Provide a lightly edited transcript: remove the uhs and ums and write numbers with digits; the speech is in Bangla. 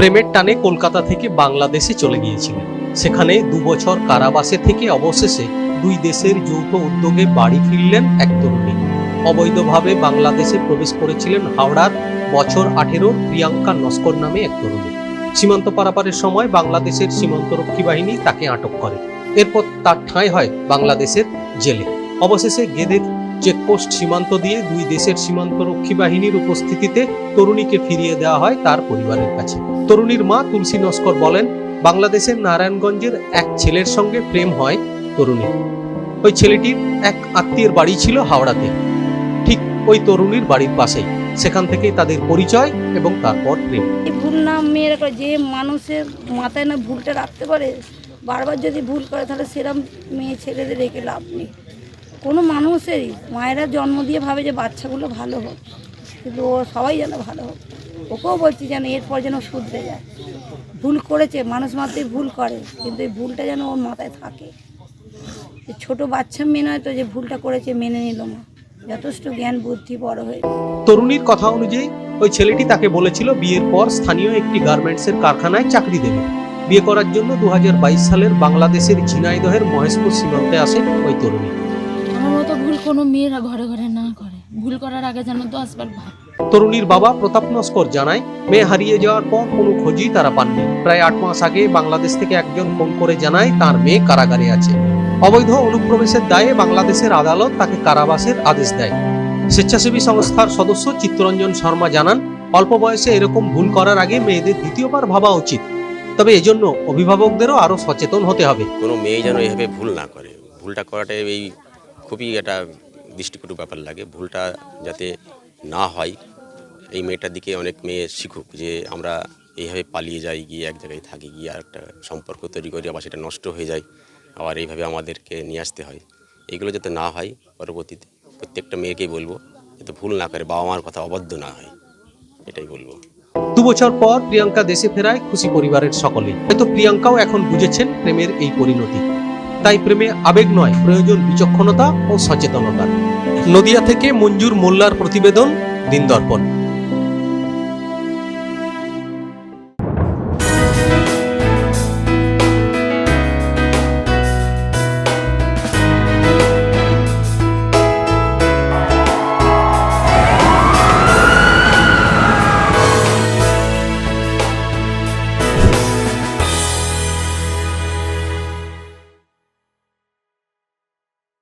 প্রেমের টানে কলকাতা থেকে বাংলাদেশে চলে গিয়েছিলেন। সেখানে 2 বছর কারাবাসে থেকে অবশেষে দুই দেশের যৌথ উদ্যোগে বাড়ি ফিরলেন এক তরুণী। অবৈধভাবে বাংলাদেশে প্রবেশ করেছিলেন হাওড়ার বছর 18 প্রিয়াঙ্কা নস্কর নামে এক তরুণী। সীমান্ত পারাপারের সময় বাংলাদেশের সীমান্তরক্ষী বাহিনী তাকে আটক করে। এরপর তার ঠাঁই হয় বাংলাদেশের জেলে। অবশেষে গেদের চেকপোস্ট সীমান্ত দিয়ে দুই দেশের সীমান্তরক্ষী বাহিনীর উপস্থিতিতে তরুণীকে ফিরিয়ে দেওয়া হয় তার পরিবারের কাছে। তরুণীর মা তুলসী নস্কর বলেন, বাংলাদেশের নারায়ণগঞ্জের এক ছেলের সঙ্গে প্রেম হয় তরুণী। ওই ছেলেটির এক আত্মীয়ের বাড়ি ছিল হাওড়াতে, ঠিক ওই তরুণীর বাড়ির পাশেই। সেখান থেকেই তাদের পরিচয় এবং তারপর প্রেম। ভুল না মেয়ের যে মানুষের মাথায় না ভুলটা রাখতে পারে, বারবার যদি ভুল করে তাহলে সেরকম মেয়ে ছেলেদের রেখে লাভ নেই। কোনো মানুষেরই মায়েরা জন্ম দিয়ে ভাবে যে বাচ্চাগুলো ভালো হোক, কিন্তু ও সবাই যেন ভালো হোক। ওকেও বলছি যেন এরপর যেন শুধরে যায়। ভুল করেছে, মানুষ মাত্রই ভুল করে, কিন্তু এই ভুলটা যেন ওর মাথায় থাকে। ছোট বাচ্চা মেয়ে নয় তো যে ভুলটা করেছে মেনে নিল না, যথেষ্ট জ্ঞান বুদ্ধি বড় হয়ে। তরুণীর কথা অনুযায়ী ওই ছেলেটি তাকে বলেছিল বিয়ের পর স্থানীয় একটি গার্মেন্টসের কারখানায় চাকরি দেবে। বিয়ে করার জন্য 2022 সালের বাংলাদেশের ঝিনাইদহের মহেশপুর সীমান্তে আসে ওই তরুণী। আমার মতো ভুল কোনো মেয়েরা ঘরে ঘরে না করে, ভুল করার আগে যেন 10 বার ভাব। তরুণীর বাবা প্রতাপ নস্কর জানায়, মেয়ে হারিয়ে যাওয়ার পর কোনো খোঁজই তারা পাননি। প্রায় 8 মাস আগে বাংলাদেশ থেকে একজন ফোন করে জানায় তার মেয়ে কারাগারে আছে। অবৈধ অনুপ্রবেশের দায়ে বাংলাদেশের আদালত তাকে কারাবাসের আদেশ দেয়। স্বেচ্ছাসেবী সংস্থার সদস্য চিত্তরঞ্জন শর্মা জানান, অল্প বয়সে এরকম ভুল করার আগে মেয়েদের দ্বিতীয়বার ভাবা উচিত। তবে এজন্য অভিভাবকদেরও আরো সচেতন হতে হবে। কোনো মেয়ে যেন এভাবে ভুল না করে। ভুলটা করাটা এই খুবই একটা দৃষ্টিকটু ব্যাপার লাগে। ভুলটা যাতে না হয়, এই মেয়েটার দিকে অনেক মেয়ে শিখুক যে আমরা এইভাবে পালিয়ে যাই, গিয়ে এক জায়গায় থাকি, গিয়ে আর একটা সম্পর্ক তৈরি করি, আবার সেটা নষ্ট হয়ে যায়, আবার এইভাবে আমাদেরকে নিয়ে আসতে হয়। এইগুলো যাতে না হয়, পরবর্তীতে প্রত্যেকটা মেয়েকেই বলবো যাতে ভুল না করে, বাবা মার কথা অবাধ্য না হয়, এটাই বলবো। 2 বছর পর প্রিয়াঙ্কা দেশে ফেরায় খুশি পরিবারের সকলেই। হয়তো প্রিয়াঙ্কাও এখন বুঝেছেন প্রেমের এই পরিণতি। তাই প্রেমে আবেগ নয়, প্রয়োজন বিচক্ষণতা ও সচেতনতা। নদিয়া থেকে মঞ্জুর মোল্লার প্রতিবেদন, দিনদর্পণ।